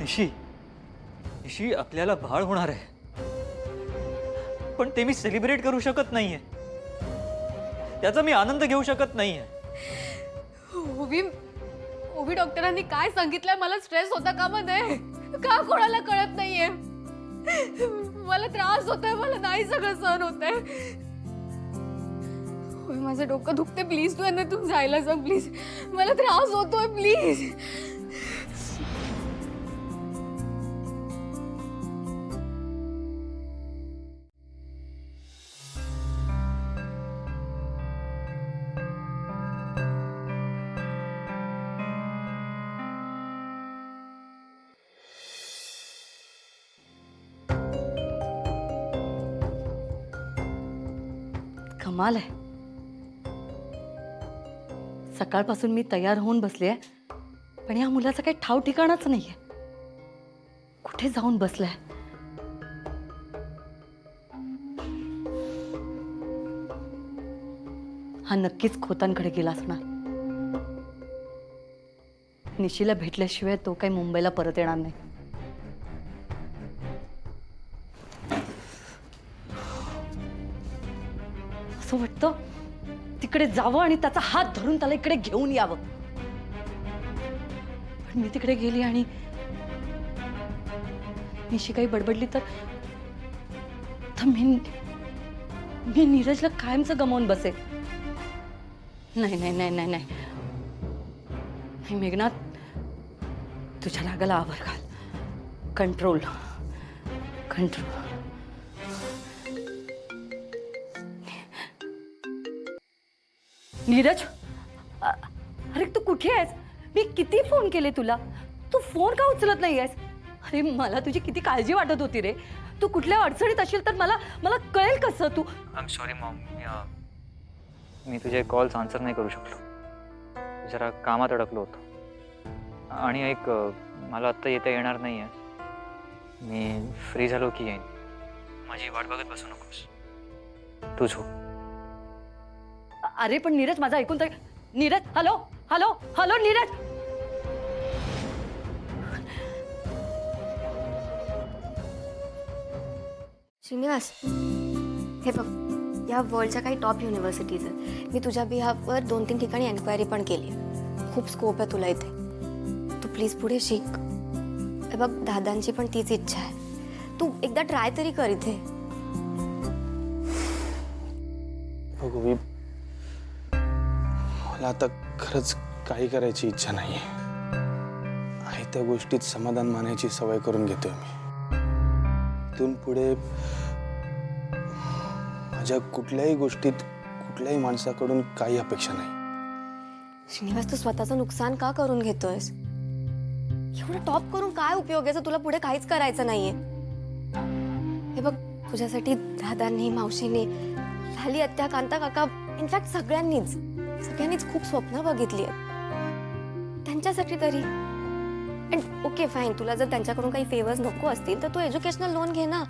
निशी निशी आपल्याला बाळ होणार आहे, पण ते मी सेलिब्रेट करू शकत नाहीये, त्याचा मी आनंद घेऊ शकत नाहीये. ओवी ओवी डॉक्टरांनी काय सांगितलंय मला स्ट्रेस होता का मध्ये का कोणाला कळत नाहीये. मला त्रास होतोय, मला नाही सगळं सहन होतंय. ओवी माझं डोकं दुखते, प्लीज तू यांना तू जायला सांग प्लीज. मला त्रास होतोय प्लीज. कमाल आहे. सकाळपासून मी तयार होऊन बसले आहे, पण या मुलाचा काही ठाव ठिकाणाच नाहीये. कुठे जाऊन बसलाय? हा नक्कीच खोतांकडे गेला असणार. निशीला भेटल्याशिवाय तो काही मुंबईला परत येणार नाही. असं वाटतं तिकडे जावं आणि त्याचा हात धरून त्याला इकडे घेऊन यावं. पण मी तिकडे गेली आणि निशी काही बडबडली तर मी नीरजला कायमचं गमावून बसे. नाही नाही नाही नाही नाही नाही मेघना, तुझ्या रागाला आवर घाल. Control control. नीरज, अरे तू कुठे आहेस? मी किती फोन केले तुला, तू फोन का उचलत नाही आहेस? अरे मला तुझी किती काळजी वाटत होती रे. तू कुठल्या अडचणीत असेल तर मला मला कळेल कसं? तू आय एम सॉरी मॉम, मी तुझे कॉल्स आन्सर नाही करू शकलो, जरा कामात अडकलो होतो. आणि एक मला आत्ता येता येणार नाही आहे, मी फ्री झालो की येईन. माझी वाट बघत बसू नकोस, तूच हो. अरे पण नीरज माझा ऐकून तर. Neeraj, hello hello hello Neeraj. Srinivas, हे बघ, या वर्ल्डच्या काही टॉप युनिव्हर्सिटीज आहेत. मी तुझ्या बिहाफवर 2-3 ठिकाणी एन्क्वायरी पण केली आहे. खूप स्कोप आहे तुला इथे. तू प्लीज पुढे शिक. हे बघ, दादांची पण तीच इच्छा आहे. तू एकदा ट्राय तरी कर इथे. बघू, मला आता खरंच काही करायची इच्छा नाही आहे. त्या गोष्टीत समाधान मानायची सवय करून घेतोय मी. इथून पुढे माझ्या कुठल्याही गोष्टीत कुठल्याही माणसाकडून काही अपेक्षा नाही. श्रीनिवास, तू स्वतःचं नुकसान का करून घेतोयस? एवढं टॉप करून काय उपयोग आहे? तुला पुढे काहीच करायचं नाहीये. हे बघ, तुझ्यासाठी दादांनी, मावशीने, लाली आत्या, कांता काका, इनफॅक्ट सगळ्यांनीच खूप स्वप्न बघितली आहेत. त्यांच्यासाठी तरी. अँड ओके फाईन, तुला जर त्यांच्याकडून काही फेवर्स नको असतील तर तू एज्युकेशनल लोन घे ना.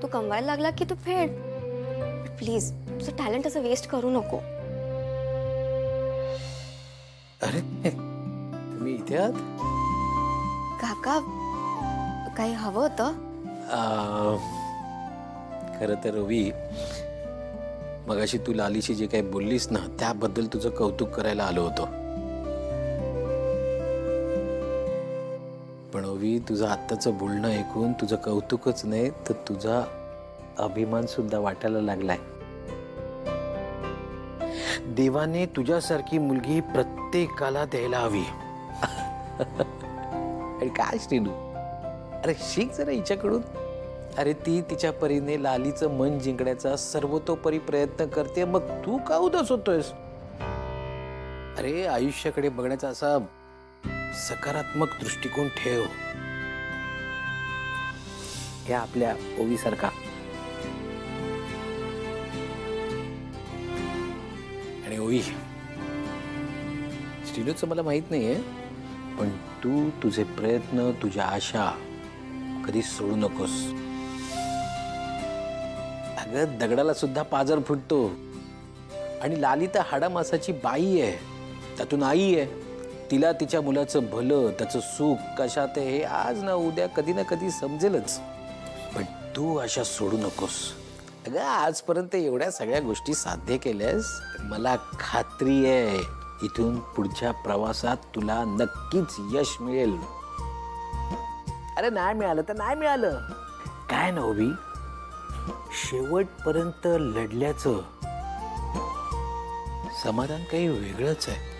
तू कमवायला लागला की तू फेड. प्लीज, तुझं टॅलेंट असं वेस्ट करू नको. अरे तुम्ही इथे आहात? काका, काही हवं होतं? खरं तर रवी, मगाशी तू लालीशी जे काही बोललीस ना, त्याबद्दल तुझं कौतुक करायला आलो होतो. पण रवी, तुझं आत्ताचं बोलणं ऐकून तुझं कौतुकच नाही तर तुझा अभिमान सुद्धा वाटायला लागलाय. देवाने तुझ्यासारखी मुलगी प्रत्येकाला द्यायला हवी. आणि काय श्रीनू, अरे शिक जरा हिच्याकडून. अरे ती तिच्या परीने लालीचं मन जिंकण्याचा सर्वतोपरी प्रयत्न करते, मग तू का उदास होतोयस? अरे आयुष्याकडे बघण्याचा असा सकारात्मक दृष्टिकोन ठेव. हे आपल्या ओवीसारखा. आणि ओवी, श्रीनूचं मला माहित नाहीये, पण तू तुझे प्रयत्न, तुझ्या आशा कधी सोडू नकोस. अगं दगडाला सुद्धा पाजर फुटतो. आणि लाली तर हाडामासाची बाई आहे, त्यातून आई आहे. तिला तिच्या मुलाचं भलं, त्याचं सुख कशात आहे हे आज ना उद्या कधी ना कधी समजेलच. पण तू अशा सोडू नकोस. अगं आजपर्यंत एवढ्या सगळ्या गोष्टी साध्य केल्यास, मला खात्री आहे इथून पुढच्या प्रवासात तुला नक्कीच यश मिळेल. अरे नाही मिळालं तर नाही मिळालं काय ना ओबी, शेवटपर्यंत लढल्याचं समाधान काही वेगळंच आहे.